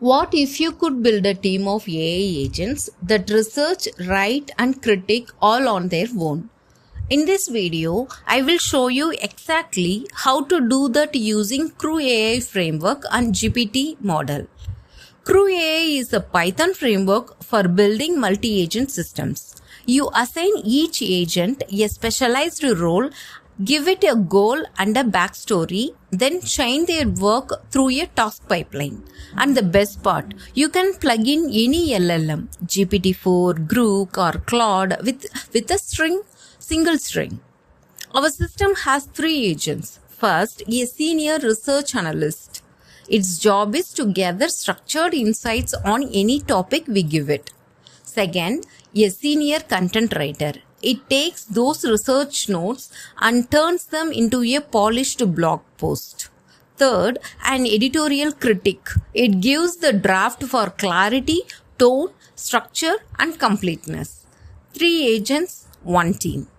What if you could build a team of AI agents that research, write, and critic all on their own? In this video, I will show you exactly how to do that using CrewAI framework and GPT model. CrewAI is a Python framework for building multi-agent systems. You assign each agent a specialized role, give it a goal and a backstory, then chain their work through a task pipeline. And the best part, you can plug in any LLM, GPT-4, Groq or Claude with a single string. Our system has 3 agents. First, a senior research analyst. Its job is to gather structured insights on any topic we give it. Second, a senior content writer. It takes those research notes and turns them into a polished blog post. Third, an editorial critic. It gives the draft for clarity, tone, structure, and completeness. 3 agents, 1 team.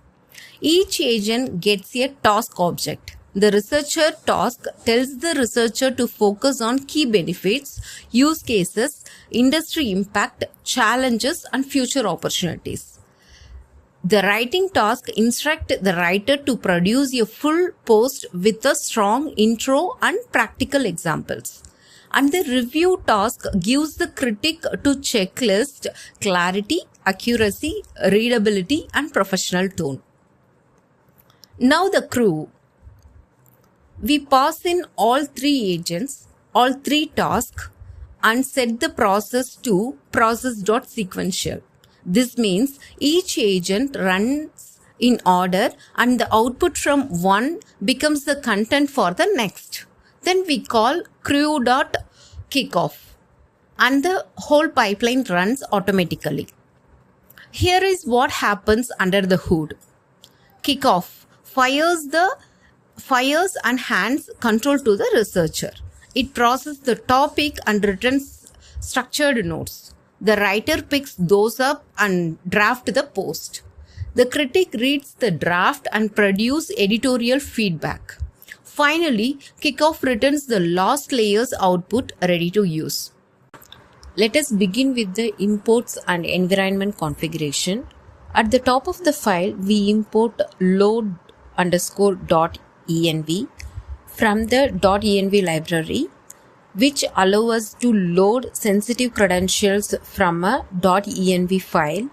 Each agent gets a task object. The researcher task tells the researcher to focus on key benefits, use cases, industry impact, challenges, and future opportunities. The writing task instructs the writer to produce a full post with a strong intro and practical examples. And the review task gives the critic to checklist clarity, accuracy, readability, and professional tone. Now the crew. We pass in all 3 agents, all 3 tasks, and set the process to process.sequential. This means each agent runs in order and the output from one becomes the content for the next. Then we call crew.kickoff and the whole pipeline runs automatically. Here is what happens under the hood. Kickoff fires and hands control to the researcher. It processes the topic and returns structured notes. The writer picks those up and drafts the post. The critic reads the draft and produces editorial feedback. Finally, Kickoff returns the last layer's output ready to use. Let us begin with the imports and environment configuration. At the top of the file, we import load_.env from the .env library, which allow us to load sensitive credentials from a .env file,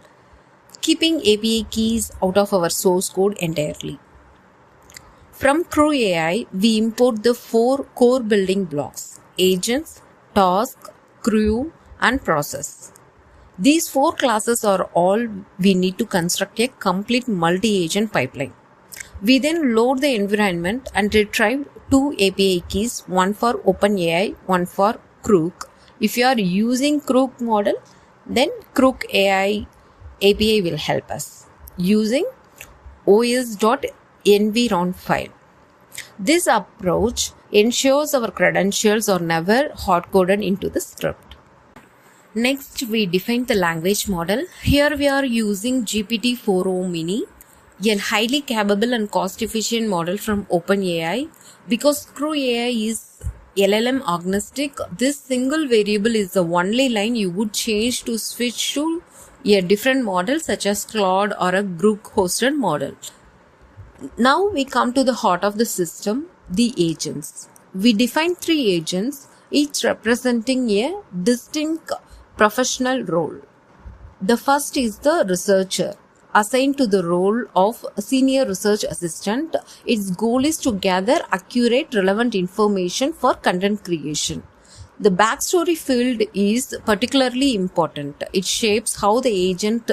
keeping API keys out of our source code entirely. From CrewAI, we import the 4 core building blocks: agents, task, crew, and process. These 4 classes are all we need to construct a complete multi-agent pipeline. We then load the environment and retrieve 2 API keys, one for OpenAI, one for Groq. If you are using Groq model, then CrewAI API will help us using os.env file. This approach ensures our credentials are never hard-coded into the script. Next, we define the language model. Here we are using GPT-4o mini, a highly capable and cost-efficient model from OpenAI. Because CrewAI is LLM agnostic, this single variable is the only line you would change to switch to a different model such as Claude or a Groq hosted model. Now we come to the heart of the system, the agents. We define 3 agents, each representing a distinct professional role. The first is the researcher. Assigned to the role of senior research assistant, its goal is to gather accurate, relevant information for content creation. The backstory field is particularly important. It shapes how the agent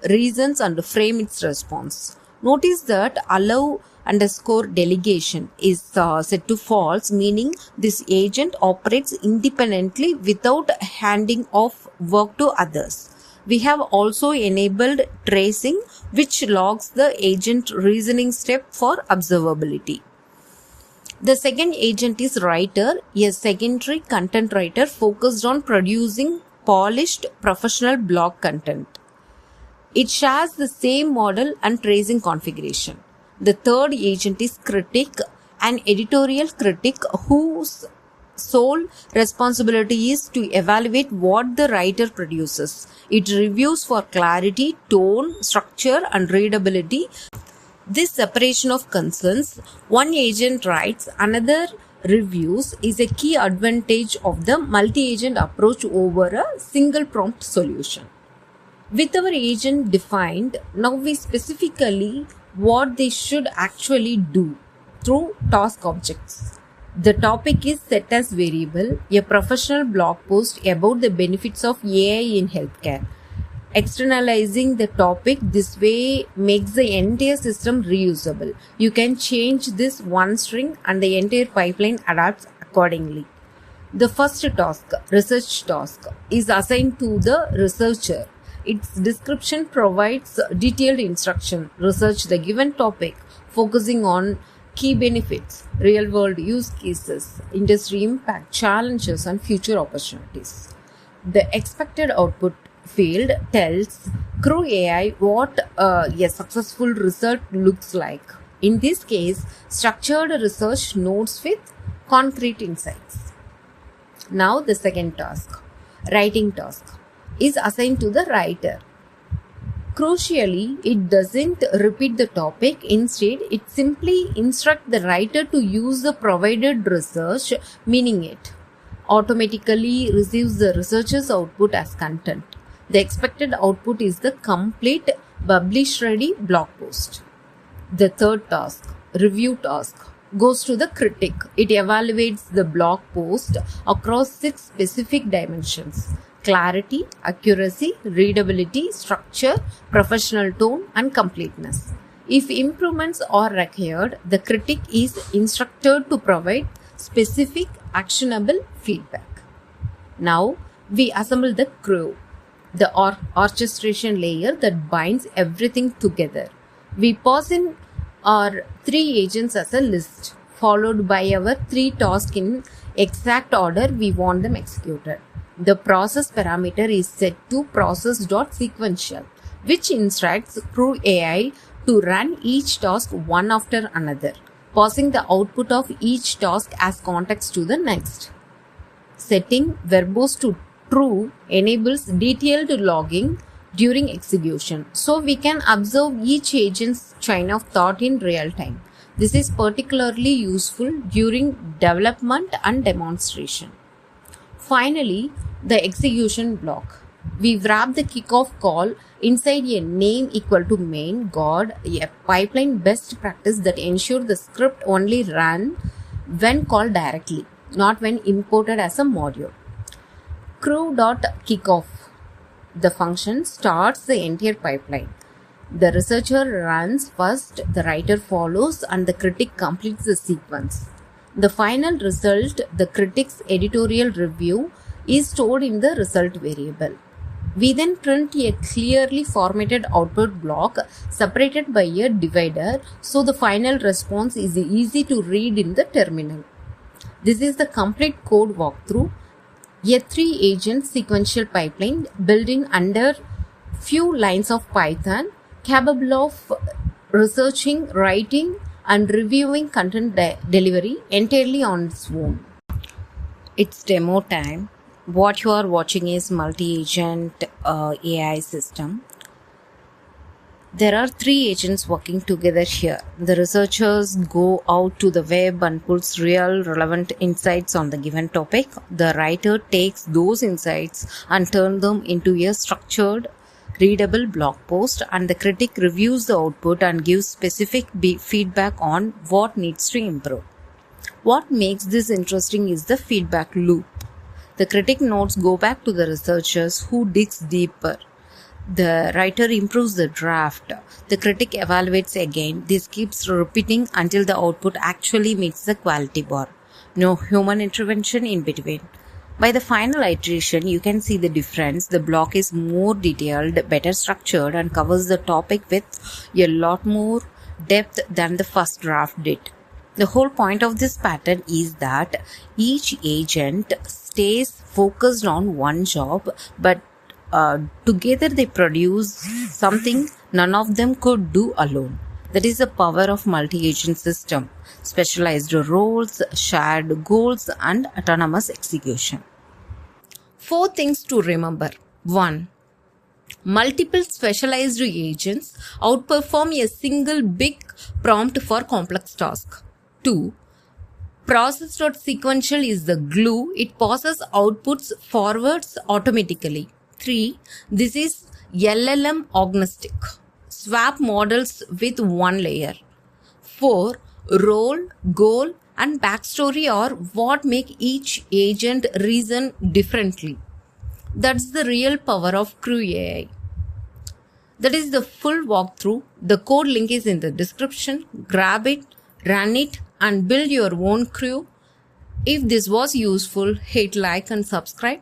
reasons and frames its response. Notice that allow_delegation is set to false, meaning this agent operates independently without handing off work to others. We have also enabled tracing, which logs the agent reasoning step for observability. The second agent is writer, a secondary content writer focused on producing polished professional blog content. It shares the same model and tracing configuration. The third agent is critic, an editorial critic whose sole responsibility is to evaluate what the writer produces. It reviews for clarity, tone, structure, and readability. This separation of concerns, one agent writes, another reviews, is a key advantage of the multi-agent approach over a single prompt solution. With our agent defined, now we specifically what they should actually do through task objects. The topic is set as variable, a professional blog post about the benefits of AI in healthcare. Externalizing the topic this way makes the entire system reusable. You can change this one string and the entire pipeline adapts accordingly. The first task, research task, is assigned to the researcher. Its description provides detailed instruction. Research the given topic, focusing on key benefits, real-world use cases, industry impact, challenges, and future opportunities. The expected output field tells CrewAI what a successful result looks like. In this case, structured research notes with concrete insights. Now the second task, writing task, is assigned to the writer. Crucially, it doesn't repeat the topic. Instead, it simply instructs the writer to use the provided research, meaning it automatically receives the researcher's output as content. The expected output is the complete publish-ready blog post. The third task, review task, goes to the critic. It evaluates the blog post across 6 specific dimensions: clarity, accuracy, readability, structure, professional tone, and completeness. If improvements are required, the critic is instructed to provide specific, actionable feedback. Now, we assemble the crew, the orchestration layer that binds everything together. We pass in our 3 agents as a list, followed by our 3 tasks in exact order we want them executed. The process parameter is set to process.sequential, which instructs CrewAI to run each task one after another, passing the output of each task as context to the next. Setting verbose to true enables detailed logging during execution, so we can observe each agent's chain of thought in real time. This is particularly useful during development and demonstration. Finally, the execution block. We wrap the kickoff call inside a name equal to main guard, a pipeline best practice that ensures the script only run when called directly, not when imported as a module. Crew.kickoff. The function starts the entire pipeline. The researcher runs first, the writer follows, and the critic completes the sequence. The final result, the critic's editorial review, is stored in the result variable. We then print a clearly formatted output block separated by a divider, so the final response is easy to read in the terminal. This is the complete code walkthrough. A 3-agent sequential pipeline built in under few lines of Python, capable of researching, writing, and reviewing content delivery entirely on its own. It's demo time. What you are watching is multi-agent AI system. There are 3 agents working together here. The researchers go out to the web and pulls real relevant insights on the given topic. The writer takes those insights and turns them into a structured, readable blog post, and the critic reviews the output and gives specific feedback on what needs to improve. What makes this interesting is the feedback loop. The critic notes go back to the researchers who digs deeper. The writer improves the draft. The critic evaluates again. This keeps repeating until the output actually meets the quality bar. No human intervention in between. By the final iteration, you can see the difference. The block is more detailed, better structured, and covers the topic with a lot more depth than the first draft did. The whole point of this pattern is that each agent stays focused on one job, but together they produce something none of them could do alone. That is the power of multi-agent system, specialized roles, shared goals, and autonomous execution. 4 things to remember. 1. Multiple specialized agents outperform a single big prompt for complex tasks. 2. Process.sequential is the glue. It passes outputs forwards automatically. 3. This is LLM agnostic. Swap models with one layer. 4. Role, goal, and backstory are what make each agent reason differently. That's the real power of CrewAI. That is the full walkthrough. The code link is in the description. Grab it, run it, and build your own crew. If this was useful, hit like and subscribe.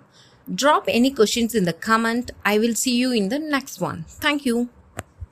Drop any questions in the comment. I will see you in the next one. Thank you.